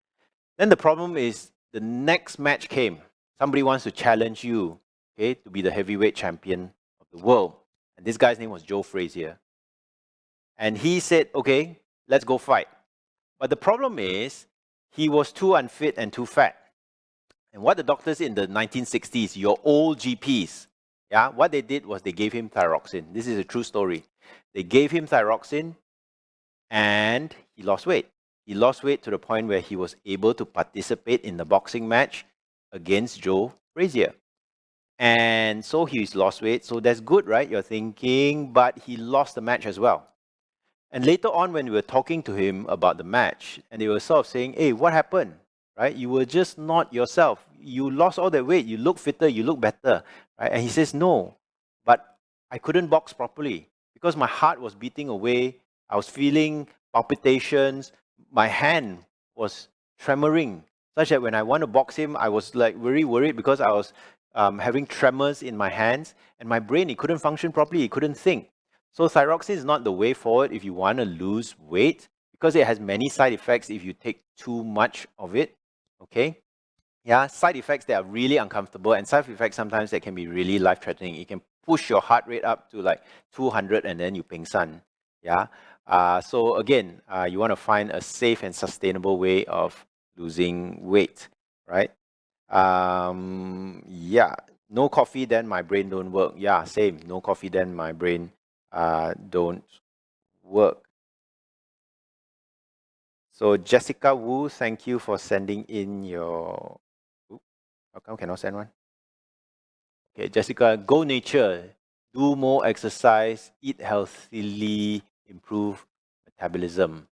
Then the problem is the next match came. Somebody wants to challenge you, okay, to be the heavyweight champion of the world. And this guy's name was Joe Frazier. And he said, okay, let's go fight. But the problem is, he was too unfit and too fat. And what the doctors in the 1960s, your old GPs, yeah, what they did was they gave him thyroxine. This is a true story. They gave him thyroxine and he lost weight. He lost weight to the point where he was able to participate in the boxing match against Joe Frazier. And so he's lost weight. So that's good, right? You're thinking, but he lost the match as well. And later on, when we were talking to him about the match, and they were sort of saying, hey, what happened? Right? You were just not yourself. You lost all that weight. You look fitter. You look better. Right? And he says, no, but I couldn't box properly because my heart was beating away. I was feeling palpitations. My hand was tremoring, such that when I want to box him, I was like very worried because I was having tremors in my hands, and my brain, it couldn't function properly. It couldn't think. So thyroxine is not the way forward if you want to lose weight because it has many side effects if you take too much of it. Okay? Yeah, side effects that are really uncomfortable, and side effects sometimes that can be really life-threatening. It can push your heart rate up to like 200 and then you ping san. Yeah. So again, you want to find a safe and sustainable way of losing weight, right? Yeah. No coffee, then my brain don't work. Yeah, same. No coffee, then my brain don't work. So Jessica Wu, thank you for sending in your. How come cannot send one? Okay, Jessica, go nature, do more exercise, eat healthily, improve metabolism.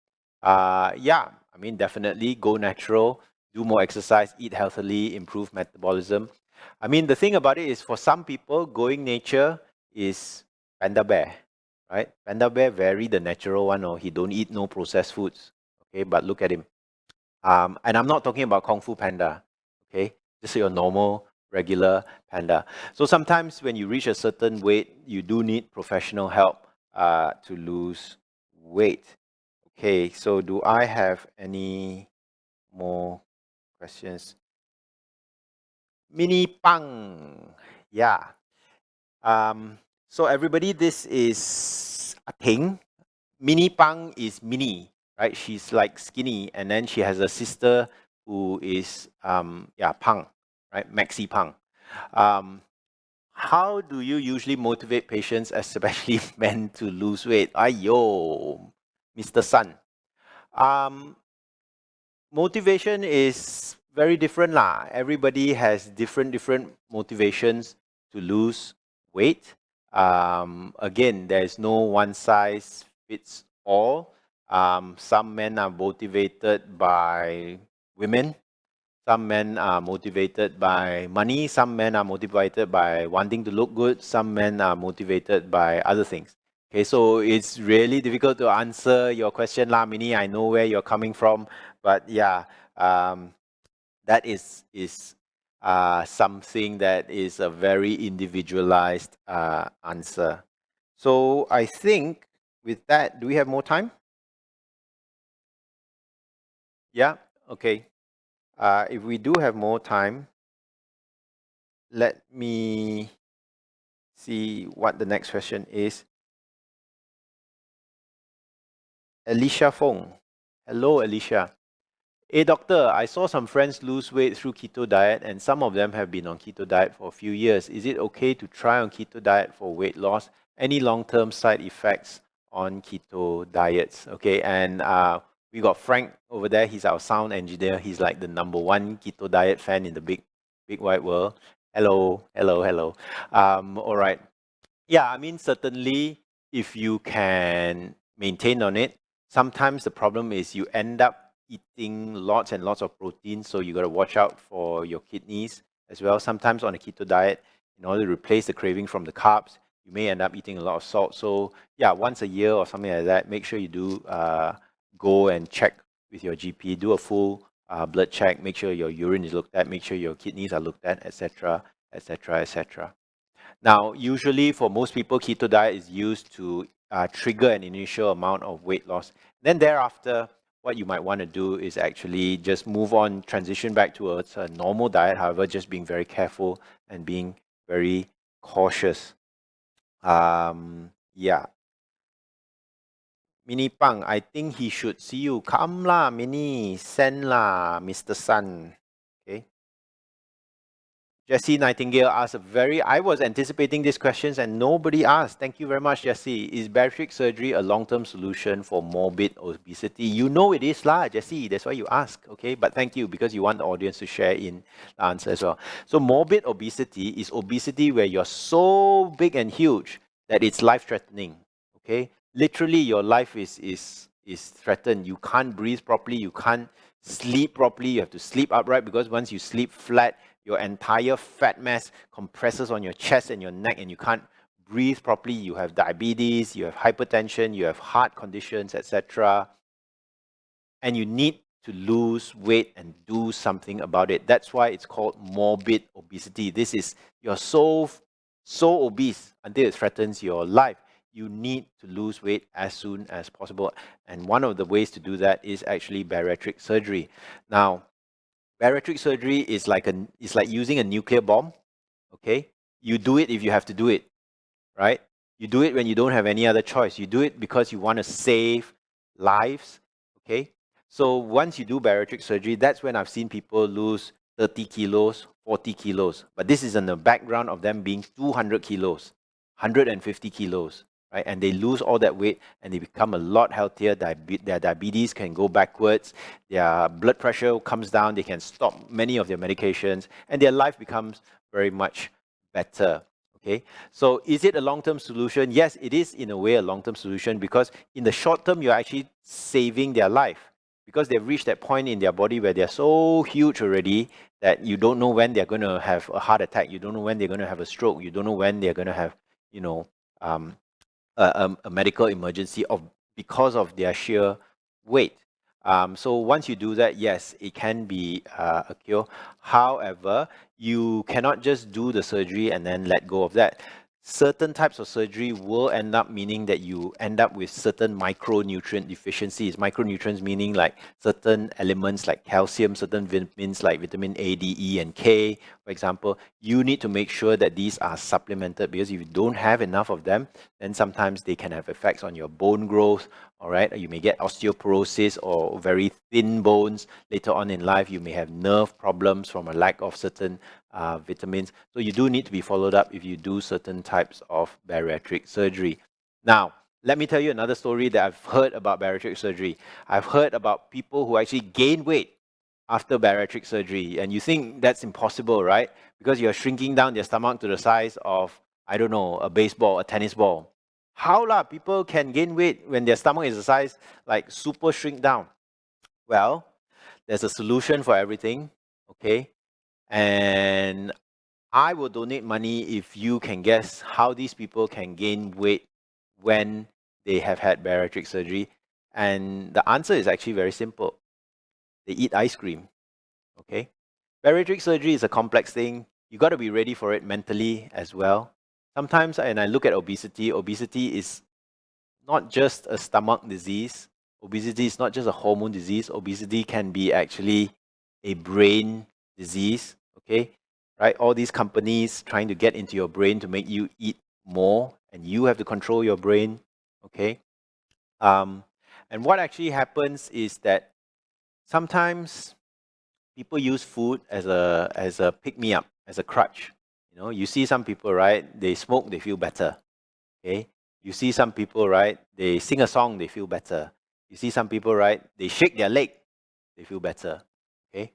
Yeah, I mean definitely go natural, do more exercise, eat healthily, improve metabolism. I mean the thing about it is for some people going nature is panda bear, right? Panda bear very the natural one, or he don't eat no processed foods. Okay, but look at him. And I'm not talking about Kung Fu Panda, okay? Just your normal, regular panda. So sometimes when you reach a certain weight, you do need professional help to lose weight. Okay, so do I have any more questions? Mini Pang, yeah. So everybody, this is a Ping. Mini Pang is mini, right? She's like skinny, and then she has a sister who is Pang, right? Maxi Pang. How do you usually motivate patients, especially men, to lose weight? Ayo, Mr. Sun. Motivation is very different lah. Everybody has different motivations to lose weight. Again, there's no one size fits all. Some men are motivated by women. Some men are motivated by money. Some men are motivated by wanting to look good. Some men are motivated by other things. Okay, so it's really difficult to answer your question, Lamini. I know where you're coming from, but yeah, that is something that is a very individualized answer. So I think with that, do we have more time? Yeah. Okay. If we do have more time, let me see what the next question is. Alicia Fong. Hello, Alicia. Hey, doctor, I saw some friends lose weight through keto diet, and some of them have been on keto diet for a few years. Is it okay to try on keto diet for weight loss? Any long-term side effects on keto diets? Okay, and we got Frank over there. He's our sound engineer. He's like the #1 keto diet fan in the big wide world. Hello, hello, hello. All right. Yeah, I mean, certainly if you can maintain on it, sometimes the problem is you end up eating lots and lots of protein, so you got to watch out for your kidneys as well. Sometimes on a keto diet, in order to replace the craving from the carbs, you may end up eating a lot of salt. So yeah, once a year or something like that, make sure you do go and check with your GP, do a full blood check, make sure your urine is looked at, make sure your kidneys are looked at, etc., etc., etc. Now, usually for most people, keto diet is used to trigger an initial amount of weight loss. Then thereafter, what you might want to do is actually just move on, transition back towards a normal diet, however, just being very careful and being very cautious. Yeah. Mini Pang, I think he should see you. Come lah, Mini. Send lah, Mr. Sun. Okay. Jessie Nightingale asked I was anticipating these questions and nobody asked. Thank you very much, Jessie. Is bariatric surgery a long-term solution for morbid obesity? You know it is lah, Jessie. That's why you ask, okay? But thank you because you want the audience to share in the answer as well. So morbid obesity is obesity where you're so big and huge that it's life-threatening, okay? Literally, your life is threatened. You can't breathe properly. You can't sleep properly. You have to sleep upright because once you sleep flat, your entire fat mass compresses on your chest and your neck and you can't breathe properly. You have diabetes, you have hypertension, you have heart conditions, etc. And you need to lose weight and do something about it. That's why it's called morbid obesity. This is, you're so obese until it threatens your life. You need to lose weight as soon as possible. And one of the ways to do that is actually bariatric surgery. Now, bariatric surgery is like using a nuclear bomb. Okay, you do it if you have to do it, right? You do it when you don't have any other choice. You do it because you want to save lives. Okay, so once you do bariatric surgery, that's when I've seen people lose 30 kilos, 40 kilos. But this is in the background of them being 200 kilos, 150 kilos, right? And they lose all that weight and they become a lot healthier. Their diabetes can go backwards. Their blood pressure comes down. They can stop many of their medications and their life becomes very much better. Okay, so is it a long-term solution? Yes, it is in a way a long-term solution because in the short term, you're actually saving their life because they've reached that point in their body where they're so huge already that you don't know when they're going to have a heart attack. You don't know when they're going to have a stroke. You don't know when they're going to have, a medical emergency because of their sheer weight. So once you do that, yes, it can be a cure. However, you cannot just do the surgery and then let go of that. Certain types of surgery will end up meaning that you end up with certain micronutrient deficiencies. Micronutrients meaning like certain elements like calcium, certain vitamins like vitamin A, D, E, and K, for example. You need to make sure that these are supplemented because if you don't have enough of them, then sometimes they can have effects on your bone growth. All right, you may get osteoporosis or very thin bones later on in life. You may have nerve problems from a lack of certain vitamins. So you do need to be followed up if you do certain types of bariatric surgery. Now, let me tell you another story that I've heard about bariatric surgery. I've heard about people who actually gain weight after bariatric surgery. And you think that's impossible, right? Because you're shrinking down their stomach to the size of, I don't know, a baseball, a tennis ball. How lah people can gain weight when their stomach is the size like super shrink down? Well, there's a solution for everything, okay? And I will donate money if you can guess how these people can gain weight when they have had bariatric surgery. And the answer is actually very simple. They eat ice cream, okay? Bariatric surgery is a complex thing. You got to be ready for it mentally as well. Sometimes, and I look at obesity, obesity is not just a stomach disease. Obesity is not just a hormone disease. Obesity can be actually a brain disease, okay? Right? All these companies trying to get into your brain to make you eat more, and you have to control your brain, okay? And what actually happens is that sometimes people use food as a pick-me-up, as a crutch. You know, you see some people, right? They smoke, they feel better. Okay, you see some people, right? They sing a song, they feel better. You see some people, right? They shake their leg, they feel better. Okay.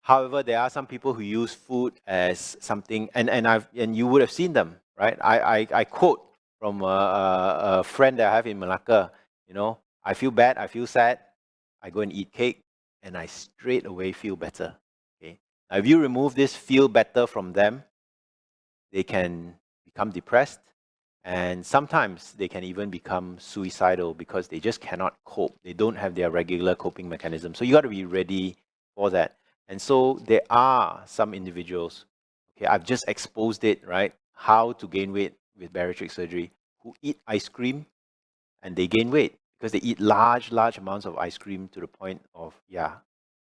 However, there are some people who use food as something, and you would have seen them, right? I quote from a friend that I have in Malacca. You know, I feel bad, I feel sad, I go and eat cake, and I straight away feel better. Okay. Now, if you remove this feel better from them, they can become depressed, and sometimes they can even become suicidal because they just cannot cope. They don't have their regular coping mechanism. So you got to be ready for that. And so there are some individuals, okay, I've just exposed it, right? How to gain weight with bariatric surgery, who eat ice cream and they gain weight because they eat large amounts of ice cream to the point of, yeah,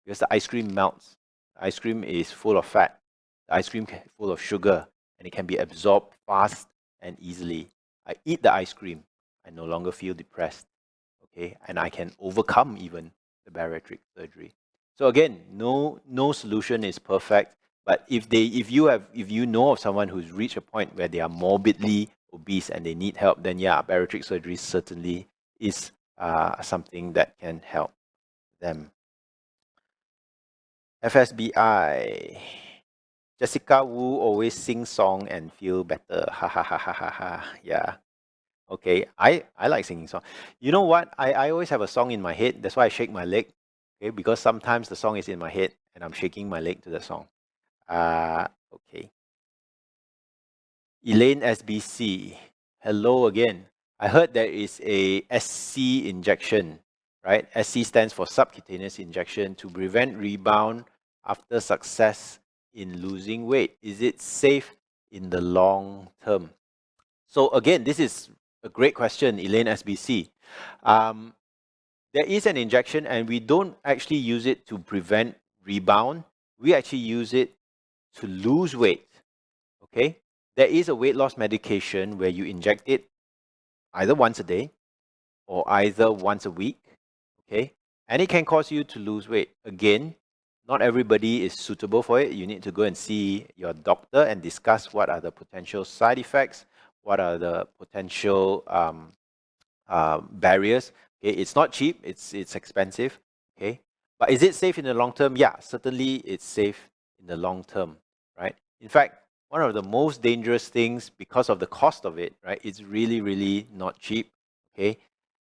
because the ice cream melts. The ice cream is full of fat. The ice cream is full of sugar, and it can be absorbed fast and easily. I eat the ice cream, I no longer feel depressed, okay, and I can overcome even the bariatric surgery. So again, no solution is perfect, but if you know of someone who's reached a point where they are morbidly obese and they need help, then yeah, bariatric surgery certainly is something that can help them. FSBI. Jessica Wu always sing song and feel better. Ha ha ha ha ha ha. Yeah. Okay. I like singing song. You know what? I always have a song in my head. That's why I shake my leg. Okay, because sometimes the song is in my head and I'm shaking my leg to the song. Okay. Elaine SBC. Hello again. I heard there is a SC injection, right? SC stands for subcutaneous injection to prevent rebound after success in losing weight. Is it safe in the long term? So again, this is a great question, Elaine SBC. There is an injection and we don't actually use it to prevent rebound. We actually use it to lose weight, okay? There is a weight loss medication where you inject it either once a day or either once a week, okay? And it can cause you to lose weight. Again, not everybody is suitable for it. You need to go and see your doctor and discuss what are the potential side effects, what are the potential barriers. Okay, it's not cheap, it's expensive, okay? But is it safe in the long term? Yeah, certainly it's safe in the long term, right? In fact, one of the most dangerous things because of the cost of it, right? It's really not cheap, okay?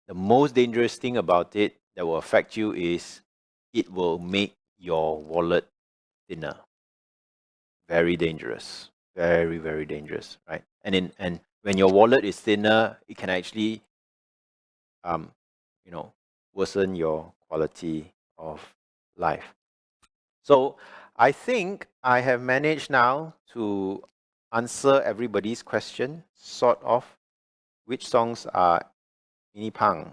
The most dangerous thing about it that will affect you is it will make your wallet thinner. Very dangerous. Very dangerous, right? And when your wallet is thinner, it can actually you know, worsen your quality of life. So I think I have managed now to answer everybody's question, sort of. Which songs are inipang?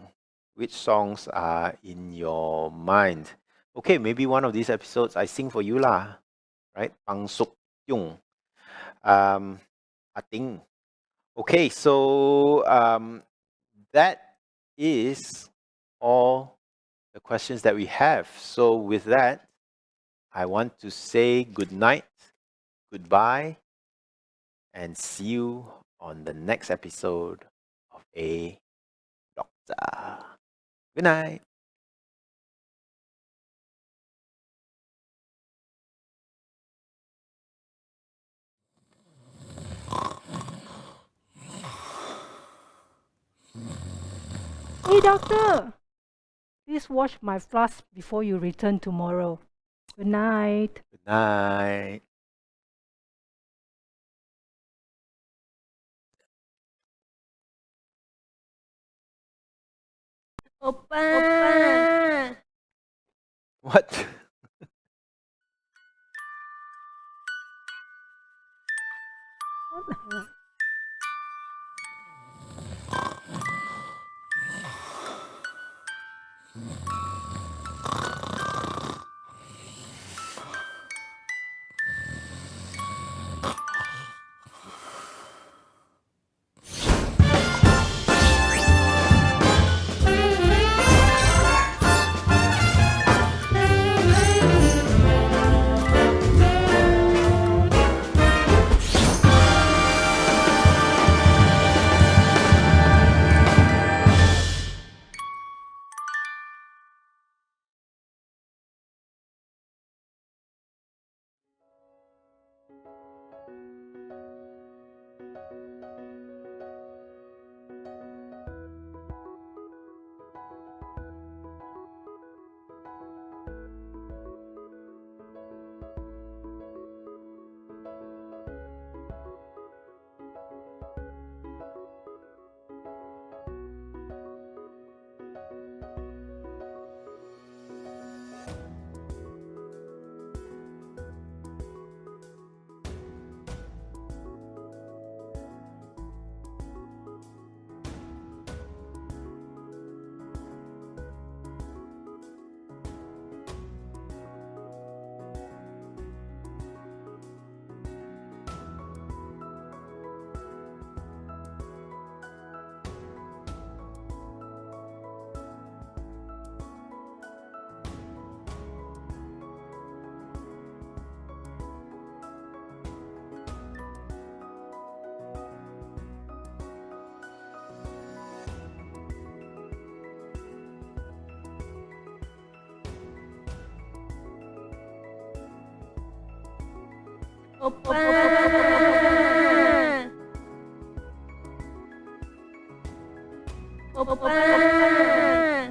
Which songs are in your mind? Okay, maybe one of these episodes I sing for you lah, right? Pang Suk Yung. I think. Okay, so that is all the questions that we have. So with that, I want to say good night, goodbye, and see you on the next episode of A Doctor. Good night. Hey, doctor! Please wash my flask before you return tomorrow. Good night. Good night. Oppa. What? What the hell? Oppa.